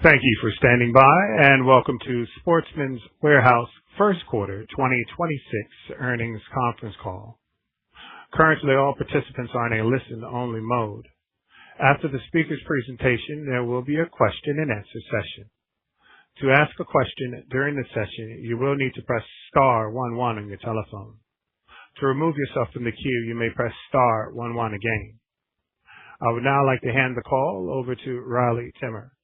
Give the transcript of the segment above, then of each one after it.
Thank you for standing by, and welcome to Sportsman's Warehouse First Quarter 2026 Earnings Conference Call. Currently, all participants are in a listen-only mode. After the speaker's presentation, there will be a question-and-answer session. To ask a question during the session, you will need to press star 11 on your telephone. To remove yourself from the queue, you may press star 11 again. I would now like to hand the call over to Riley Timmer,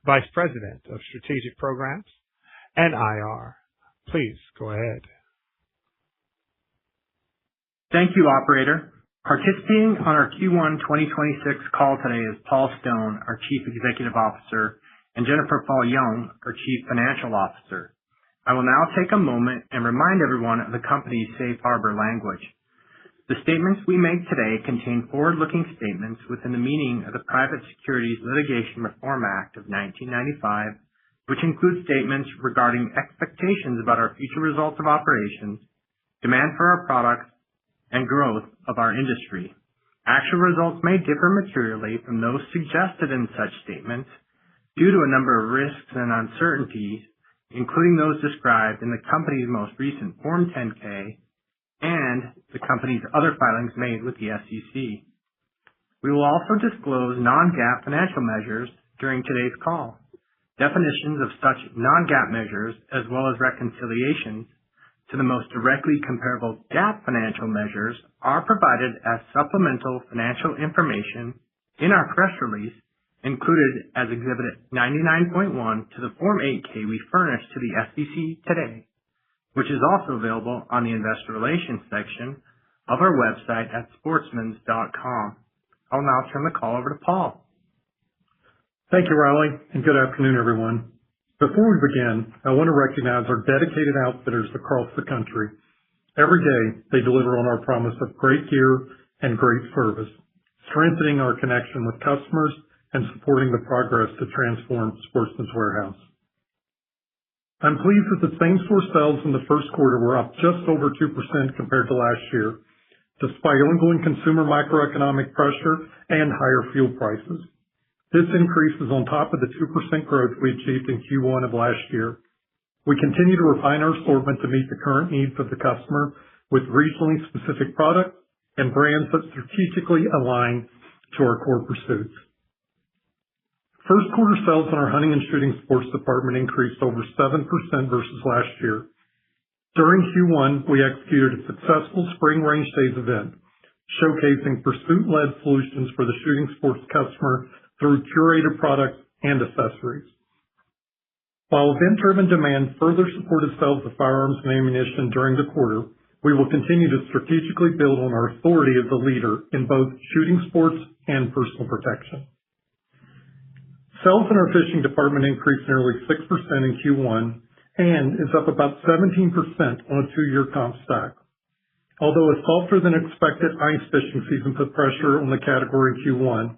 Vice President of Strategic Programs and IR. Please go ahead. Thank you, operator. Participating on our Q1 2026 call today is Paul Stone, our Chief Executive Officer, and Jennifer Fall Jung, our Chief Financial Officer. I will now take a moment and remind everyone of the company's safe harbor language. The statements we make today contain forward-looking statements within the meaning of the Private Securities Litigation Reform Act of 1995, which include statements regarding expectations about our future results of operations, demand for our products, and growth of our industry. Actual results may differ materially from those suggested in such statements due to a number of risks and uncertainties, including those described in the company's most recent Form 10-K and the company's other filings made with the SEC. We will also disclose non-GAAP financial measures during today's call. Definitions of such non-GAAP measures, as well as reconciliations to the most directly comparable GAAP financial measures, are provided as supplemental financial information in our press release included as Exhibit 99.1 to the Form 8-K we furnished to the SEC today, which is also available on the Investor Relations section of our website at sportsmans.com. I'll now turn the call over to Paul. Thank you, Riley, and good afternoon, everyone. Before we begin, I want to recognize our dedicated outfitters across the country. Every day, they deliver on our promise of great gear and great service, strengthening our connection with customers and supporting the progress to transform Sportsman's Warehouse. I'm pleased that the same-store sales in the first quarter were up just over 2% compared to last year, despite ongoing consumer microeconomic pressure and higher fuel prices. This increase is on top of the 2% growth we achieved in Q1 of last year. We continue to refine our assortment to meet the current needs of the customer with regionally specific products and brands that strategically align to our core pursuits. First quarter sales in our hunting and shooting sports department increased over 7% versus last year. During Q1, we executed a successful Spring Range Days event, showcasing pursuit-led solutions for the shooting sports customer through curated products and accessories. While event-driven demand further supported sales of firearms and ammunition during the quarter, we will continue to strategically build on our authority as a leader in both shooting sports and personal protection. Sales in our fishing department increased nearly 6% in Q1 and is up about 17% on a 2-year comp stack. Although a softer than expected ice fishing season put pressure on the category in Q1,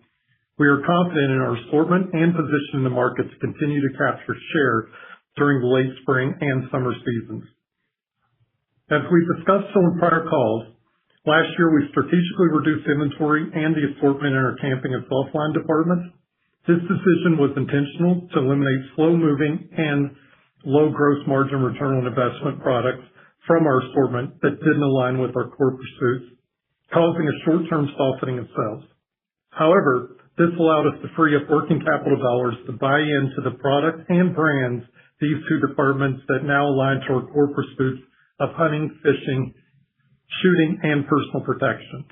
we are confident in our assortment and position in the market to continue to capture share during the late spring and summer seasons. As we've discussed on prior calls, last year we strategically reduced inventory and the assortment in our camping and softline departments. This decision was intentional to eliminate slow-moving and low gross margin return on investment products from our assortment that didn't align with our core pursuits, causing a short-term softening of sales. However, this allowed us to free up working capital dollars to buy into the product and brands these two departments that now align to our core pursuits of hunting, fishing, shooting, and personal protection.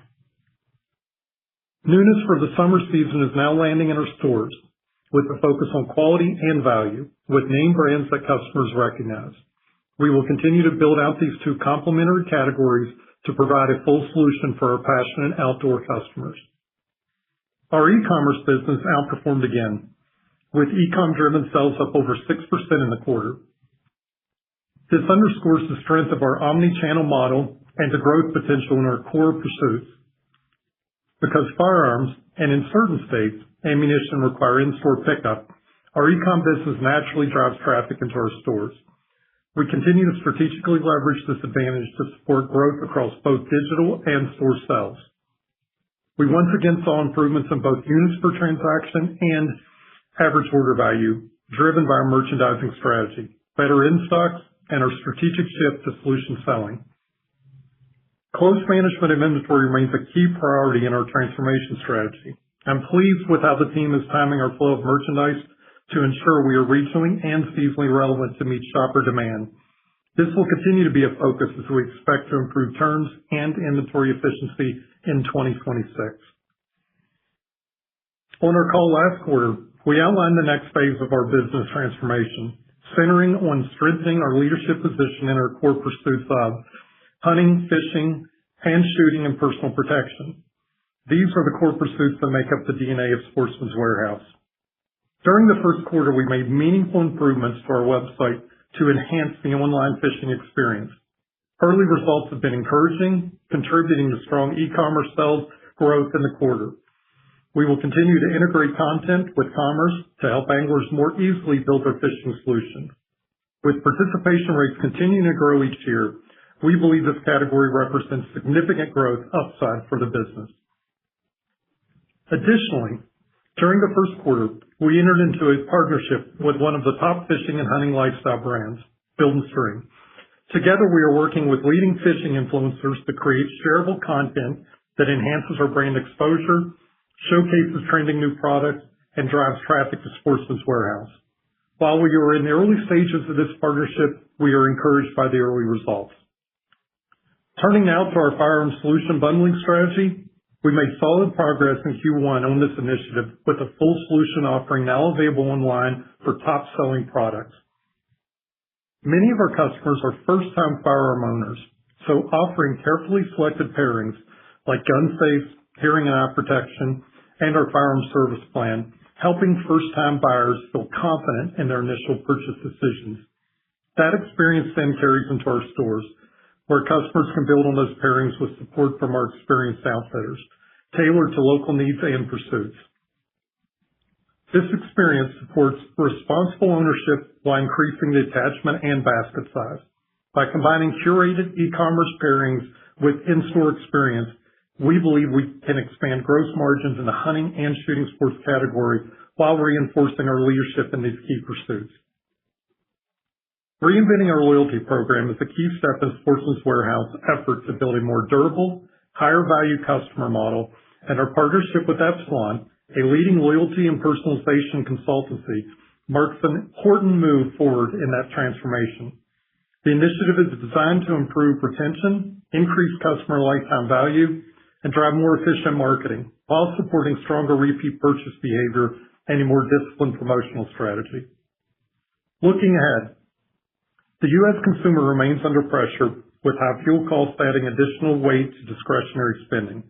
Newness for the summer season is now landing in our stores with a focus on quality and value with name brands that customers recognize. We will continue to build out these two complementary categories to provide a full solution for our passionate outdoor customers. Our e-commerce business outperformed again, with e-com driven sales up over 6% in the quarter. This underscores the strength of our omni-channel model and the growth potential in our core pursuits. Because firearms, and in certain states, ammunition require in-store pickup, our e-com business naturally drives traffic into our stores. We continue to strategically leverage this advantage to support growth across both digital and store sales. We once again saw improvements in both units per transaction and average order value, driven by our merchandising strategy, better in-stocks, and our strategic shift to solution selling. Close management of inventory remains a key priority in our transformation strategy. I'm pleased with how the team is timing our flow of merchandise to ensure we are regionally and seasonally relevant to meet shopper demand. This will continue to be a focus as we expect to improve turns and inventory efficiency in 2026. On our call last quarter, we outlined the next phase of our business transformation, centering on strengthening our leadership position in our core pursuits of hunting, fishing, hand shooting, and personal protection. These are the core pursuits that make up the DNA of Sportsman's Warehouse. During the first quarter, we made meaningful improvements to our website to enhance the online fishing experience. Early results have been encouraging, contributing to strong e-commerce sales growth in the quarter. We will continue to integrate content with commerce to help anglers more easily build their fishing solutions. With participation rates continuing to grow each year, we believe this category represents significant growth upside for the business. Additionally, during the first quarter, we entered into a partnership with one of the top fishing and hunting lifestyle brands, Field & Stream. Together, we are working with leading fishing influencers to create shareable content that enhances our brand exposure, showcases trending new products, and drives traffic to Sportsman's Warehouse. While we are in the early stages of this partnership, we are encouraged by the early results. Turning now to our firearm solution bundling strategy, we made solid progress in Q1 on this initiative with a full solution offering now available online for top-selling products. Many of our customers are first-time firearm owners, so offering carefully selected pairings like gun safes, hearing and eye protection, and our firearm service plan, helping first-time buyers feel confident in their initial purchase decisions. That experience then carries into our stores, where customers can build on those pairings with support from our experienced outfitters, tailored to local needs and pursuits. This experience supports responsible ownership while increasing the attachment and basket size. By combining curated e-commerce pairings with in-store experience, we believe we can expand gross margins in the hunting and shooting sports category while reinforcing our leadership in these key pursuits. Reinventing our loyalty program is a key step in Sportsman's Warehouse effort to build a more durable, higher value customer model, and our partnership with Epsilon, a leading loyalty and personalization consultancy, marks an important move forward in that transformation. The initiative is designed to improve retention, increase customer lifetime value, and drive more efficient marketing while supporting stronger repeat purchase behavior and a more disciplined promotional strategy. Looking ahead, the U.S. consumer remains under pressure with high fuel costs adding additional weight to discretionary spending.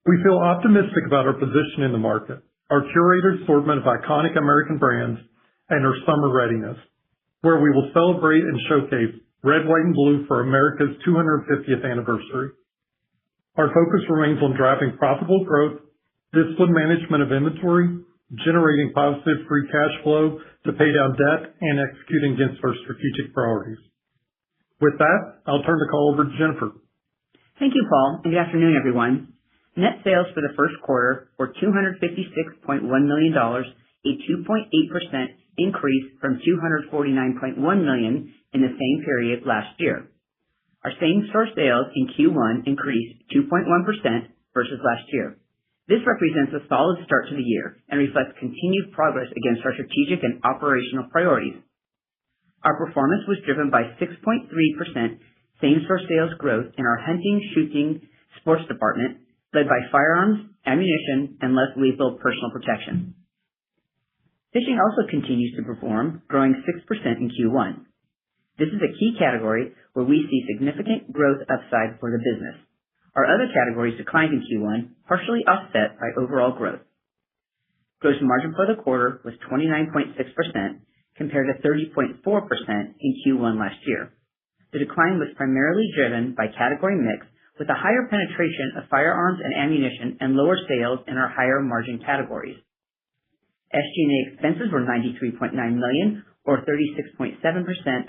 We feel optimistic about our position in the market, our curated assortment of iconic American brands, and our summer readiness, where we will celebrate and showcase red, white, and blue for America's 250th anniversary. Our focus remains on driving profitable growth, disciplined management of inventory, generating positive free cash flow to pay down debt, and executing against our strategic priorities. With that, I'll turn the call over to Jennifer. Thank you, Paul, and good afternoon, everyone. Net sales for the first quarter were $256.1 million, a 2.8% increase from $249.1 million in the same period last year. Our same-store sales in Q1 increased 2.1% versus last year. This represents a solid start to the year and reflects continued progress against our strategic and operational priorities. Our performance was driven by 6.3% same-store sales growth in our hunting, shooting, sports department, led by firearms, ammunition, and less lethal personal protection. Fishing also continues to perform, growing 6% in Q1. This is a key category where we see significant growth upside for the business. Our other categories declined in Q1, partially offset by overall growth. Gross margin for the quarter was 29.6% compared to 30.4% in Q1 last year. The decline was primarily driven by category mix with a higher penetration of firearms and ammunition and lower sales in our higher margin categories. SG&A expenses were $93.9 million or 36.7%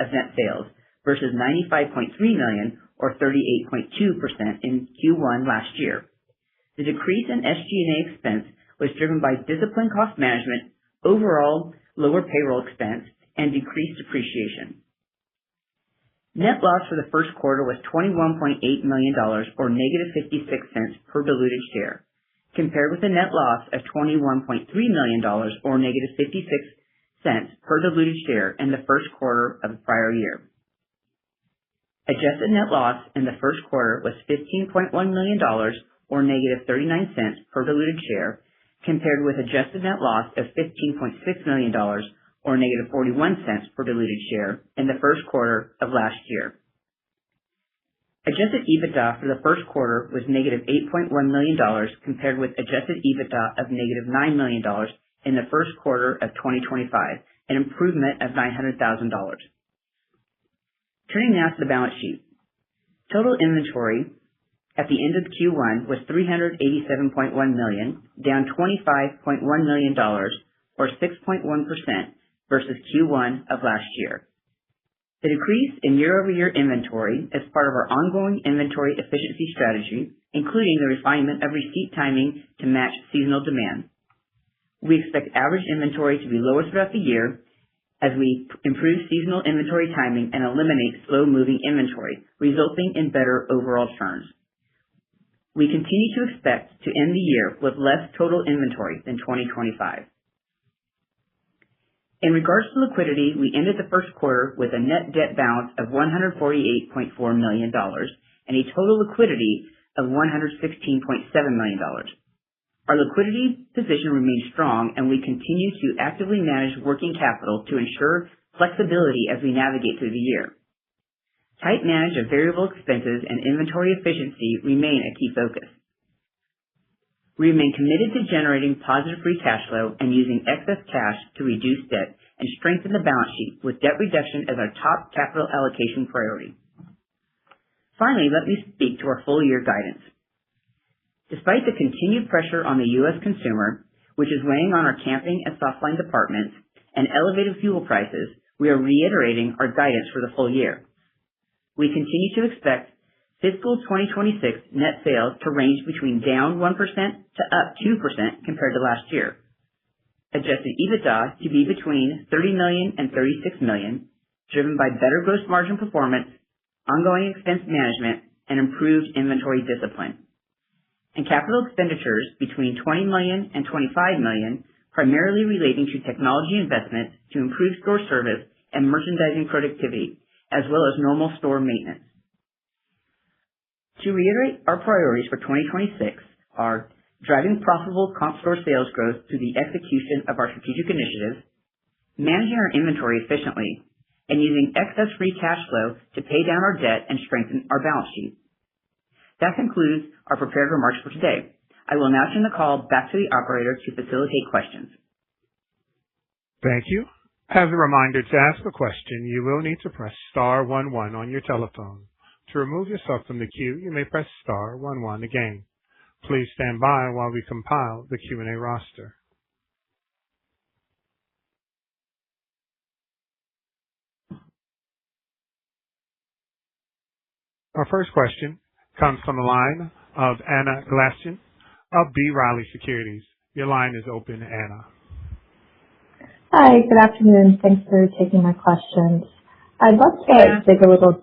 of net sales versus $95.3 million or 38.2% in Q1 last year. The decrease in SG&A expense was driven by disciplined cost management, overall lower payroll expense, and decreased depreciation. Net loss for the first quarter was $21.8 million, or negative 56 cents per diluted share, compared with a net loss of $21.3 million, or negative 56 cents per diluted share in the first quarter of the prior year. Adjusted net loss in the first quarter was $15.1 million, or negative 39 cents per diluted share, compared with adjusted net loss of $15.6 million, or negative 41 cents per diluted share in the first quarter of last year. Adjusted EBITDA for the first quarter was negative $8.1 million, compared with adjusted EBITDA of negative $9 million in the first quarter of 2025, an improvement of $900,000. Turning now to the balance sheet. Total inventory at the end of Q1 was $387.1 million, down $25.1 million, or 6.1% versus Q1 of last year. The decrease in year-over-year inventory is part of our ongoing inventory efficiency strategy, including the refinement of receipt timing to match seasonal demand. We expect average inventory to be lower throughout the year as we improve seasonal inventory timing and eliminate slow-moving inventory, resulting in better overall turns. We continue to expect to end the year with less total inventory than 2025. In regards to liquidity, we ended the first quarter with a net debt balance of $148.4 million and a total liquidity of $116.7 million. Our liquidity position remains strong, and we continue to actively manage working capital to ensure flexibility as we navigate through the year. Tight management of variable expenses and inventory efficiency remain a key focus. We remain committed to generating positive free cash flow and using excess cash to reduce debt and strengthen the balance sheet, with debt reduction as our top capital allocation priority. Finally, let me speak to our full-year guidance. Despite the continued pressure on the U.S. consumer, which is weighing on our camping and softline departments, and elevated fuel prices, we are reiterating our guidance for the full year. We continue to expect fiscal 2026 net sales to range between down 1% to up 2% compared to last year. Adjusted EBITDA to be between $30 million and $36 million, driven by better gross margin performance, ongoing expense management, and improved inventory discipline. And capital expenditures between $20 million and $25 million, primarily relating to technology investments to improve store service and merchandising productivity, as well as normal store maintenance. To reiterate, our priorities for 2026 are driving profitable comp store sales growth through the execution of our strategic initiatives, managing our inventory efficiently, and using excess free cash flow to pay down our debt and strengthen our balance sheet. That concludes our prepared remarks for today. I will now turn the call back to the operator to facilitate questions. Thank you. As a reminder, to ask a question, you will need to press star 11 on your telephone. To remove yourself from the queue, you may press star 11 again. Please stand by while we compile the Q&A roster. Our first question comes from the line of Anna Glassen of B. Riley Securities. Your line is open, Anna. Hi, good afternoon. Thanks for taking my questions. I'd love to dig a little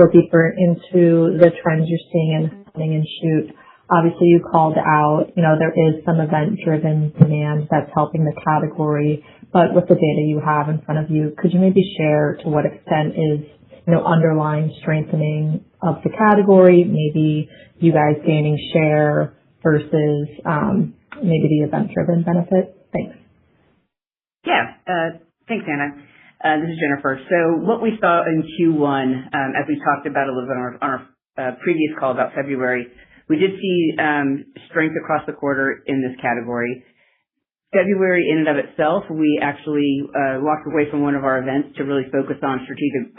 deeper into the trends you're seeing in hunting and shoot. Obviously, you called out, there is some event-driven demand that's helping the category, but with the data you have in front of you, could you maybe share to what extent is, underlying strengthening of the category, maybe you guys gaining share versus maybe the event-driven benefit? Thanks. Yeah, thanks, Anna. This is Jennifer. So what we saw in Q1, as we talked about a little bit on our previous call about February, we did see strength across the quarter in this category. February in and of itself, we actually walked away from one of our events to really focus on strategic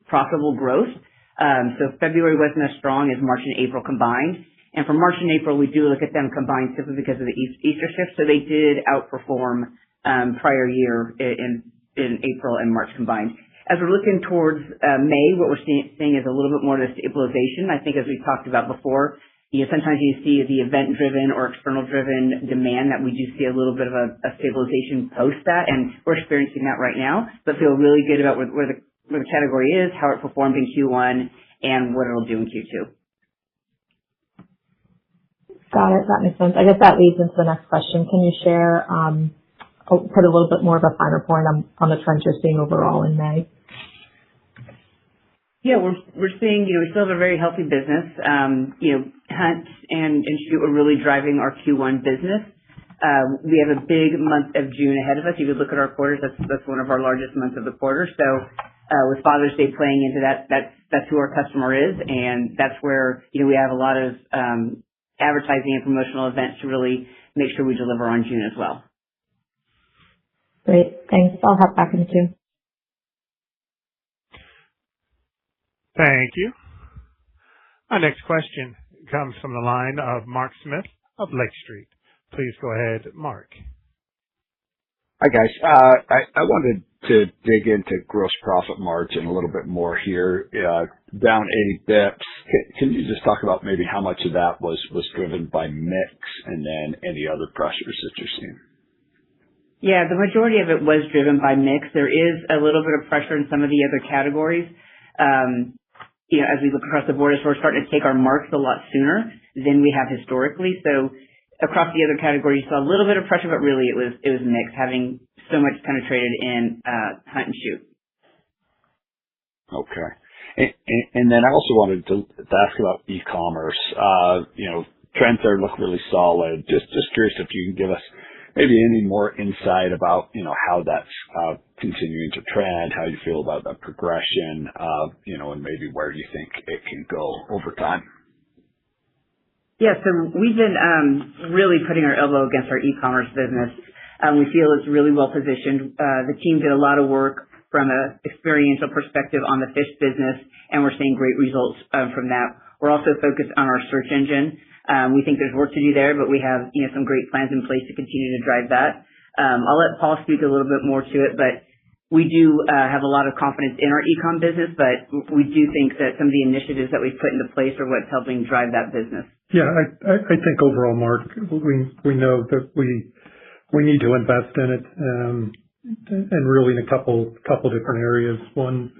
profitable growth. So February wasn't as strong as March and April combined. And for March and April, we do look at them combined simply because of the Easter shift. So they did outperform prior year in April and March combined. As we're looking towards May, what we're seeing is a little bit more of a stabilization. I think as we talked about before, Sometimes you see the event-driven or external-driven demand that we do see a little bit of a stabilization post that, and we're experiencing that right now, but feel really good about where the category is, how it performed in Q1, and what it'll do in Q2. Got it. That makes sense. I guess that leads into the next question. Can you share, put a little bit more of a finer point on the trends you're seeing overall in May? Yeah, we're seeing, we still have a very healthy business. Hunt and shoot are really driving our Q1 business. We have a big month of June ahead of us. You could look at our quarters. That's one of our largest months of the quarter. So with Father's Day playing into that, that's who our customer is, and that's where we have a lot of advertising and promotional events to really make sure we deliver on June as well. Great, thanks. I'll hop back in the queue. Thank you. Our next question comes from the line of Mark Smith of Lake Street. Please go ahead, Mark. Hi, guys. I wanted to dig into gross profit margin a little bit more here. Down 80 bips. Can you just talk about maybe how much of that was driven by mix and then any other pressures that you're seeing? Yeah, the majority of it was driven by mix. There is a little bit of pressure in some of the other categories. As we look across the board, we're starting to take our marks a lot sooner than we have historically. So across the other categories, you saw a little bit of pressure, but really it was mix, having so much penetrated in hunt and shoot. Okay. And then I also wanted to ask about e-commerce. Trends there look really solid. Just curious if you can give us maybe any more insight about, how that's continuing to trend, how you feel about that progression, and maybe where you think it can go over time. Yeah, so we've been really putting our elbow against our e-commerce business. We feel it's really well positioned. The team did a lot of work from an experiential perspective on the fish business, and we're seeing great results from that. We're also focused on our search engine. We think there's work to do there, but we have some great plans in place to continue to drive that. I'll let Paul speak a little bit more to it, but we do have a lot of confidence in our e-com business, but we do think that some of the initiatives that we've put into place are what's helping drive that business. Yeah, I think overall, Mark, we know that we need to invest in it, and really in a couple different areas. One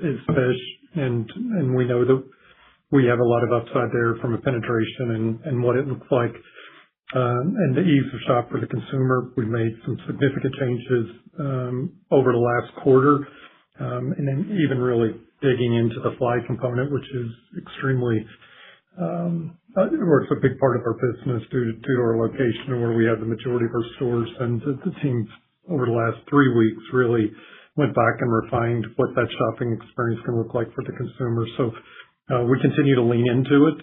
is fish, and we know that we have a lot of upside there from a penetration and what it looks like, and the ease of shop for the consumer. We made some significant changes over the last quarter, and then even really digging into the fly component, which is extremely, it's a big part of our business due to our location and where we have the majority of our stores. And the team over the last 3 weeks really went back and refined what that shopping experience can look like for the consumer. So we continue to lean into it.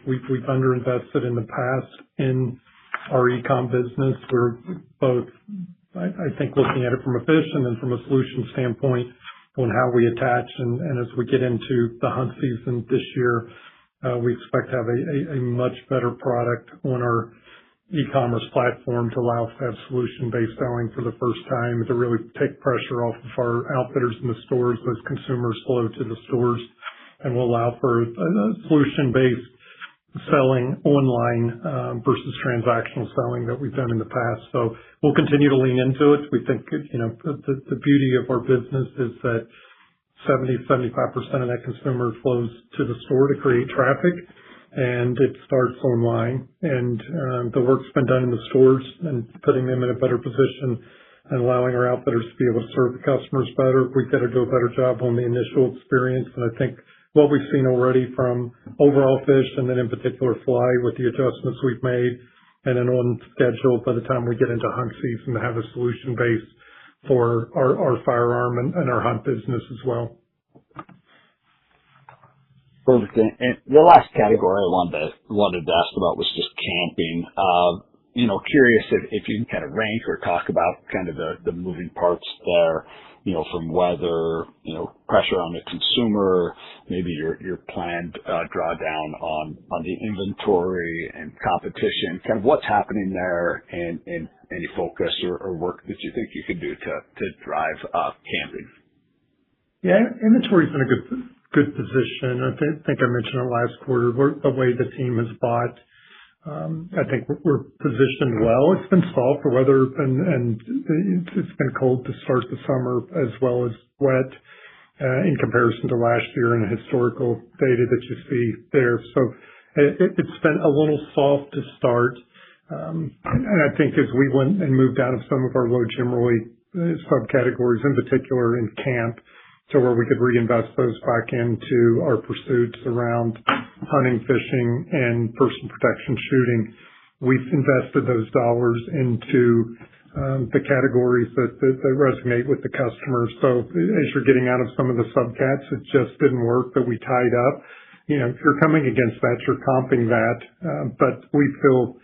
We've underinvested in the past in our e-com business. We're both, I think, looking at it from a fish and then from a solution standpoint on how we attach. And as we get into the hunt season this year, we expect to have a much better product on our e-commerce platform to allow us to have solution-based selling for the first time, to really take pressure off of our outfitters in the stores as consumers flow to the stores, and will allow for a solution-based selling online versus transactional selling that we've done in the past. So we'll continue to lean into it. We think, the beauty of our business is that 70-75% of that consumer flows to the store to create traffic, and it starts online. And the work's been done in the stores and putting them in a better position and allowing our outfitters to be able to serve the customers better. We've got to do a better job on the initial experience, and I think what we've seen already from overall fish and then in particular fly with the adjustments we've made, and then on schedule by the time we get into hunt season to have a solution base for our firearm and our hunt business as well. Perfect. And the last category I wanted to ask about was just camping. Curious if you can kind of rank or talk about kind of the moving parts there, from weather, pressure on the consumer, maybe your planned drawdown on the inventory and competition, kind of what's happening there, and any focus or work that you think you could do to drive camping. Yeah, inventory's been a good position. I think I mentioned it last quarter, the way the team has bought. I think we're positioned well. It's been soft for weather and it's been cold to start the summer as well as wet in comparison to last year and the historical data that you see there. So it's been a little soft to start. And I think as we went and moved out of some of our low gym subcategories, in particular in camp, to where we could reinvest those back into our pursuits around hunting, fishing, and personal protection shooting. We've invested those dollars into the categories that resonate with the customer. So as you're getting out of some of the subcats, it just didn't work that we tied up. If you're coming against that, you're comping that. But we feel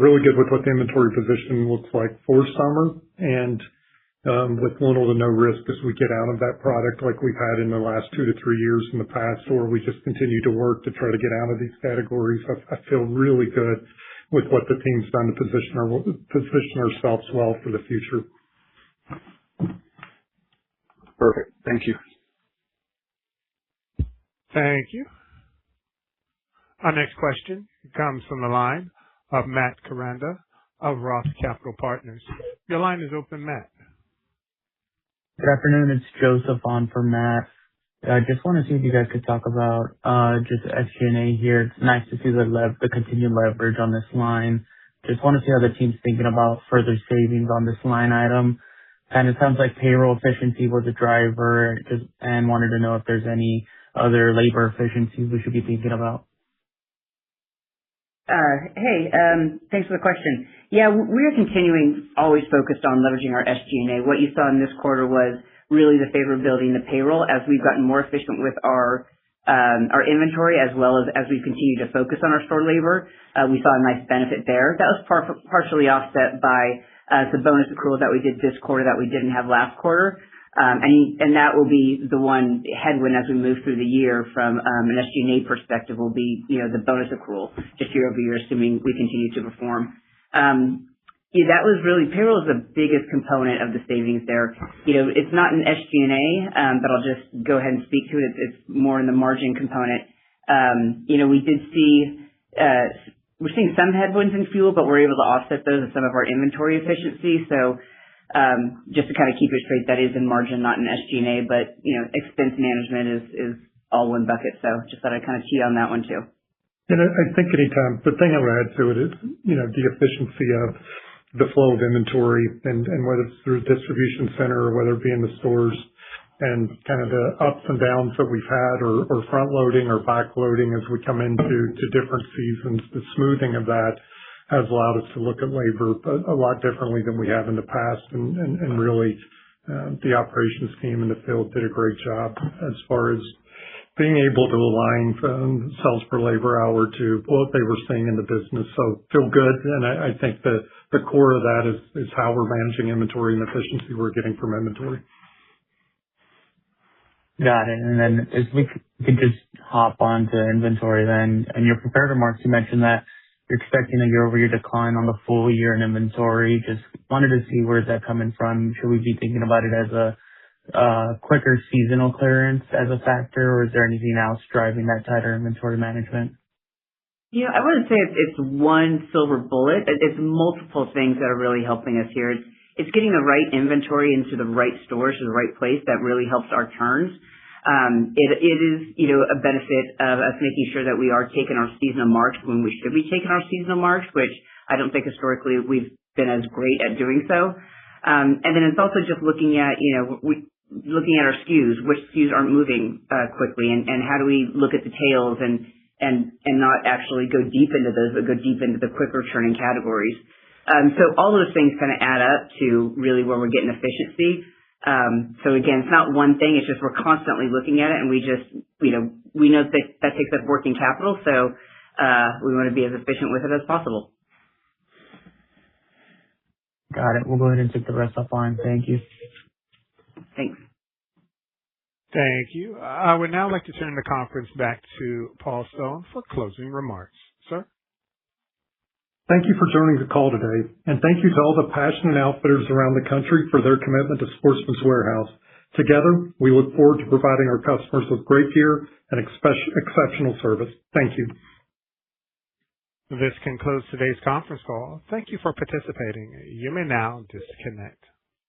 really good with what the inventory position looks like for summer, and with little to no risk as we get out of that product like we've had in the last 2 to 3 years in the past, or we just continue to work to try to get out of these categories. I feel really good with what the team's done to position ourselves well for the future. Perfect. Thank you. Thank you. Our next question comes from the line of Matt Koranda of Roth Capital Partners. Your line is open, Matt. Good afternoon. It's Joseph on for Matt. I just want to see if you guys could talk about just SG&A here. It's nice to see the continued leverage on this line. Just want to see how the team's thinking about further savings on this line item. And it sounds like payroll efficiency was a driver, and wanted to know if there's any other labor efficiencies we should be thinking about. Hey, thanks for the question. Yeah, we're continuing always focused on leveraging our SG&A. What you saw in this quarter was really the favorability in the payroll as we've gotten more efficient with our inventory, as well as we continue to focus on our store labor. We saw a nice benefit there. That was partially offset by the bonus accrual that we did this quarter that we didn't have last quarter. And that will be the one headwind as we move through the year from an SG&A perspective will be, the bonus accrual just year over year, assuming we continue to perform. That was really, payroll is the biggest component of the savings there. It's not an SG&A, but I'll just go ahead and speak to it. It's more in the margin component. We did see, we're seeing some headwinds in fuel, but we're able to offset those with some of our inventory efficiency. So, just to kind of keep it straight, that is in margin, not in SG&A, but, expense management is all one bucket. So just thought I'd kind of key on that one too. And I think anytime, the thing I would add to it is, the efficiency of the flow of inventory and whether it's through a distribution center or whether it be in the stores, and kind of the ups and downs that we've had or front loading or back loading as we come into different seasons. The smoothing of that has allowed us to look at labor a lot differently than we have in the past. And really, the operations team in the field did a great job as far as being able to align sales per labor hour to what they were seeing in the business. So feel good. And I think the core of that is how we're managing inventory and efficiency we're getting from inventory. Got it. And then if we could just hop on to inventory then. In your prepared remarks, you mentioned that you're expecting a year-over-year decline on the full year in inventory. Just wanted to see where's that coming from. Should we be thinking about it as a quicker seasonal clearance as a factor, or is there anything else driving that tighter inventory management? I wouldn't say it's one silver bullet. It's multiple things that are really helping us here. It's getting the right inventory into the right stores, to the right place that really helps our turns. It is, a benefit of us making sure that we are taking our seasonal marks when we should be taking our seasonal marks, which I don't think historically we've been as great at doing so. And then it's also just looking at, looking at our SKUs, which SKUs aren't moving quickly, and how do we look at the tails and not actually go deep into those, but go deep into the quicker turning categories. So all those things kind of add up to really where we're getting efficiency. So again, it's not one thing. It's just we're constantly looking at it, and we just, we know that takes up working capital. So we want to be as efficient with it as possible. Got it. We'll go ahead and take the rest offline. Thank you. Thanks. Thank you. I would now like to turn the conference back to Paul Stone for closing remarks. Sir? Thank you for joining the call today, and thank you to all the passionate outfitters around the country for their commitment to Sportsman's Warehouse. Together, we look forward to providing our customers with great gear and exceptional service. Thank you. This concludes today's conference call. Thank you for participating. You may now disconnect.